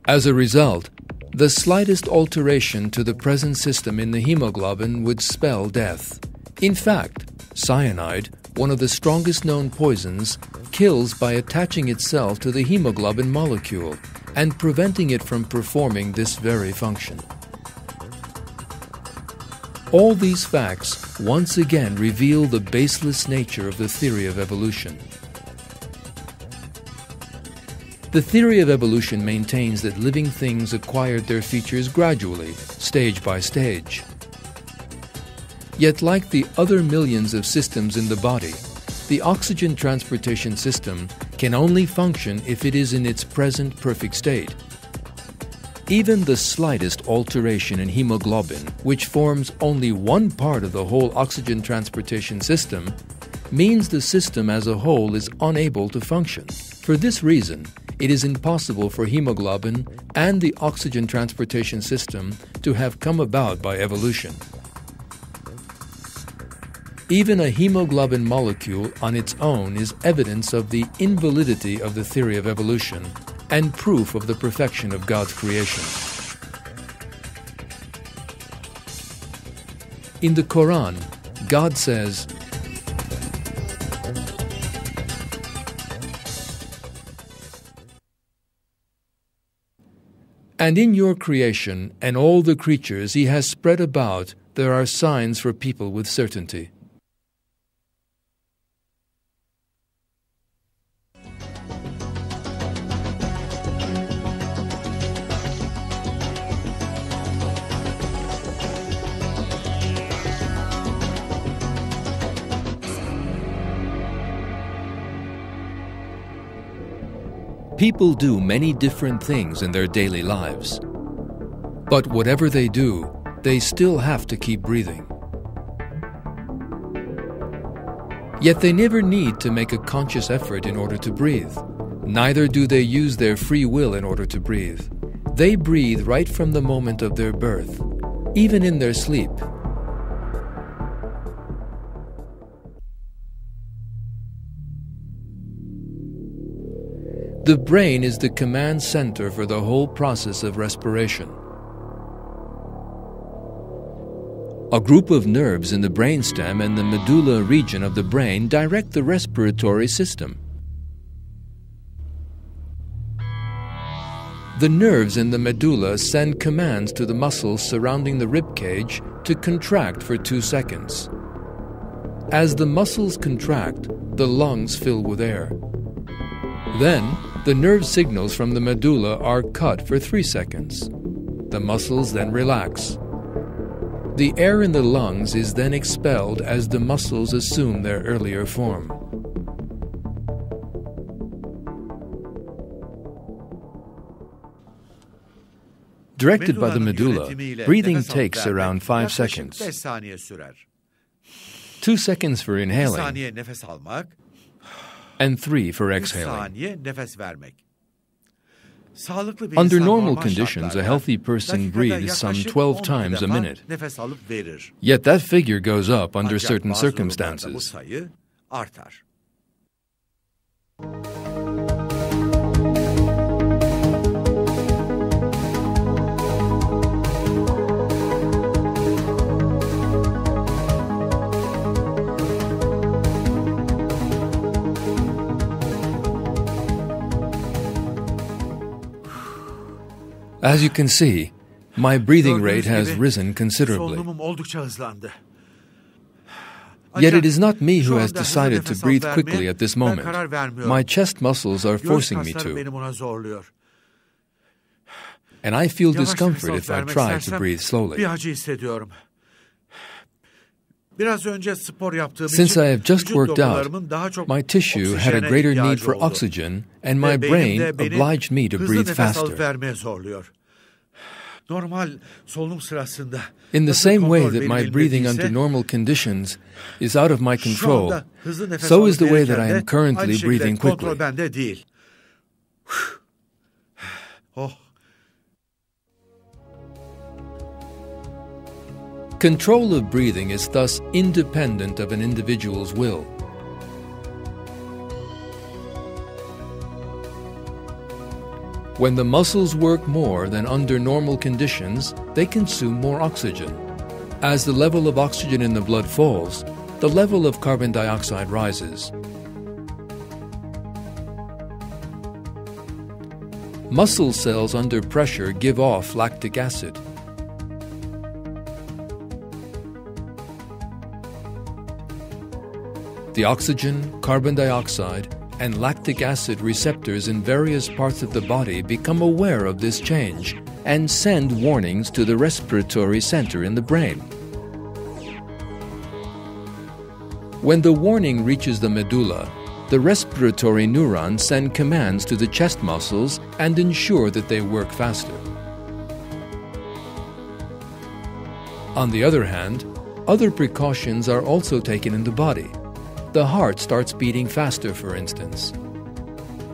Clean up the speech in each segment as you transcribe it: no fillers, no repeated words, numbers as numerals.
As a result, the slightest alteration to the present system in the hemoglobin would spell death. In fact, cyanide, one of the strongest known poisons, kills by attaching itself to the hemoglobin molecule and preventing it from performing this very function. All these facts once again reveal the baseless nature of the theory of evolution. The theory of evolution maintains that living things acquired their features gradually, stage by stage. Yet, like the other millions of systems in the body, the oxygen transportation system can only function if it is in its present perfect state. Even the slightest alteration in hemoglobin, which forms only one part of the whole oxygen transportation system, means the system as a whole is unable to function. For this reason, it is impossible for hemoglobin and the oxygen transportation system to have come about by evolution. Even a hemoglobin molecule on its own is evidence of the invalidity of the theory of evolution and proof of the perfection of God's creation. In the Quran, God says, "And in your creation and all the creatures He has spread about, there are signs for people with certainty." People do many different things in their daily lives. But whatever they do, they still have to keep breathing. Yet they never need to make a conscious effort in order to breathe. Neither do they use their free will in order to breathe. They breathe right from the moment of their birth, even in their sleep. The brain is the command center for the whole process of respiration. A group of nerves in the brainstem and the medulla region of the brain direct the respiratory system. The nerves in the medulla send commands to the muscles surrounding the rib cage to contract for 2 seconds. As the muscles contract, the lungs fill with air. Then, the nerve signals from the medulla are cut for 3 seconds. The muscles then relax. The air in the lungs is then expelled as the muscles assume their earlier form. Directed by the medulla, breathing takes around 5 seconds. 2 seconds for inhaling, and 3 for exhaling. Under normal conditions, a healthy person breathes some 12 times a minute. Yet that figure goes up under certain circumstances. As you can see, my breathing rate has risen considerably. Yet it is not me who has decided to breathe quickly at this moment. My chest muscles are forcing me to. And I feel discomfort if I try to breathe slowly. Since I have just worked out, my tissue had a greater need for oxygen, and my brain obliged me to breathe faster. In the same way that my breathing under normal conditions is out of my control, so is the way that I am currently breathing quickly. Control of breathing is thus independent of an individual's will. When the muscles work more than under normal conditions, they consume more oxygen. As the level of oxygen in the blood falls, the level of carbon dioxide rises. Muscle cells under pressure give off lactic acid. The oxygen, carbon dioxide, and lactic acid receptors in various parts of the body become aware of this change and send warnings to the respiratory center in the brain. When the warning reaches the medulla, the respiratory neurons send commands to the chest muscles and ensure that they work faster. On the other hand, other precautions are also taken in the body. The heart starts beating faster, for instance.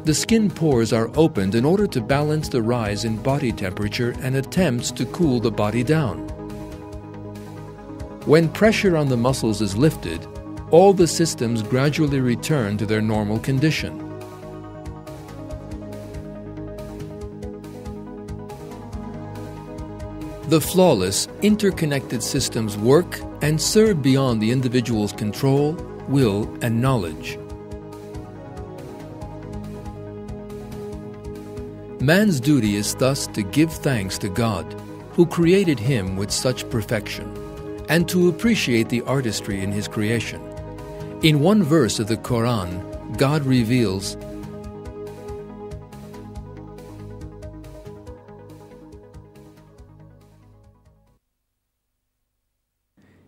The skin pores are opened in order to balance the rise in body temperature and attempts to cool the body down. When pressure on the muscles is lifted, all the systems gradually return to their normal condition. The flawless, interconnected systems work and serve beyond the individual's control, will, and knowledge. Man's duty is thus to give thanks to God, who created him with such perfection, and to appreciate the artistry in his creation. In one verse of the Quran, God reveals,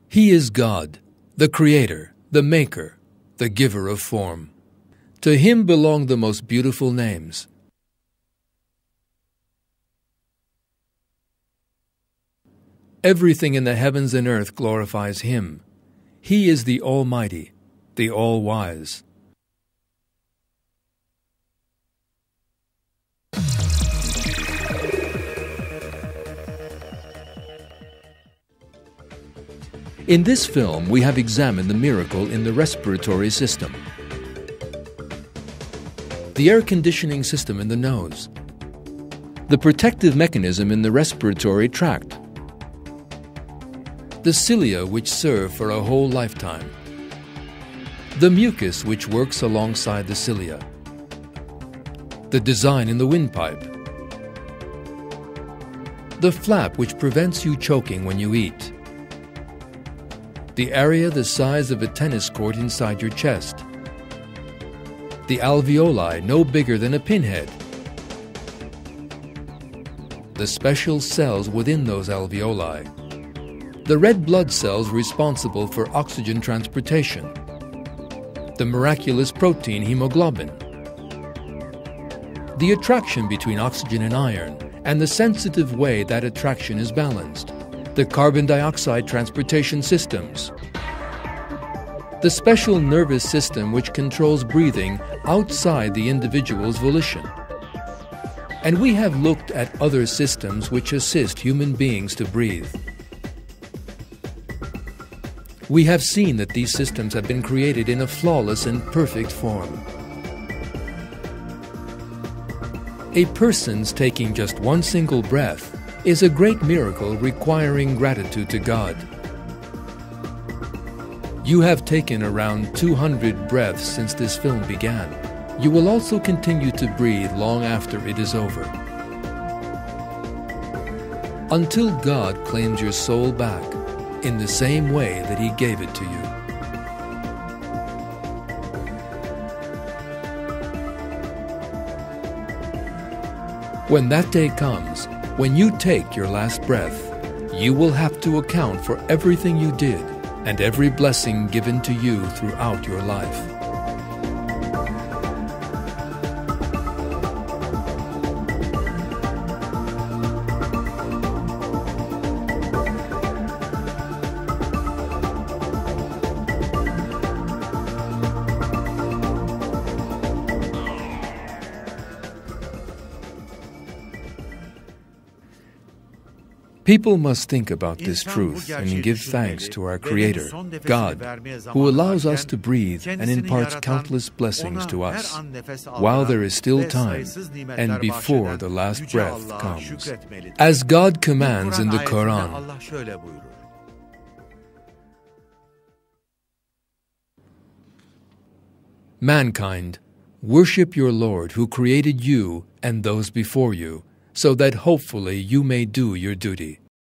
He is God, the Creator, the Maker, the Giver of form. To Him belong the most beautiful names. Everything in the heavens and earth glorifies Him. He is the Almighty, the All-Wise. In this film, we have examined the miracle in the respiratory system. The air conditioning system in the nose. The protective mechanism in the respiratory tract. The cilia which serve for a whole lifetime. The mucus which works alongside the cilia. The design in the windpipe. The flap which prevents you choking when you eat. The area the size of a tennis court inside your chest. The alveoli no bigger than a pinhead. The special cells within those alveoli. The red blood cells responsible for oxygen transportation. The miraculous protein hemoglobin. The attraction between oxygen and iron, and the sensitive way that attraction is balanced. The carbon dioxide transportation systems. The special nervous system which controls breathing outside the individual's volition. And we have looked at other systems which assist human beings to breathe. We have seen that these systems have been created in a flawless and perfect form. A person's taking just one single breath is a great miracle requiring gratitude to God. You have taken around 200 breaths since this film began. You will also continue to breathe long after it is over. Until God claims your soul back in the same way that He gave it to you. When that day comes, when you take your last breath, you will have to account for everything you did and every blessing given to you throughout your life. People must think about this truth and give thanks to our Creator, God, who allows us to breathe and imparts countless blessings to us, while there is still time and before the last breath comes. As God commands in the Quran, "Mankind, worship your Lord who created you and those before you, so that hopefully you may do your duty.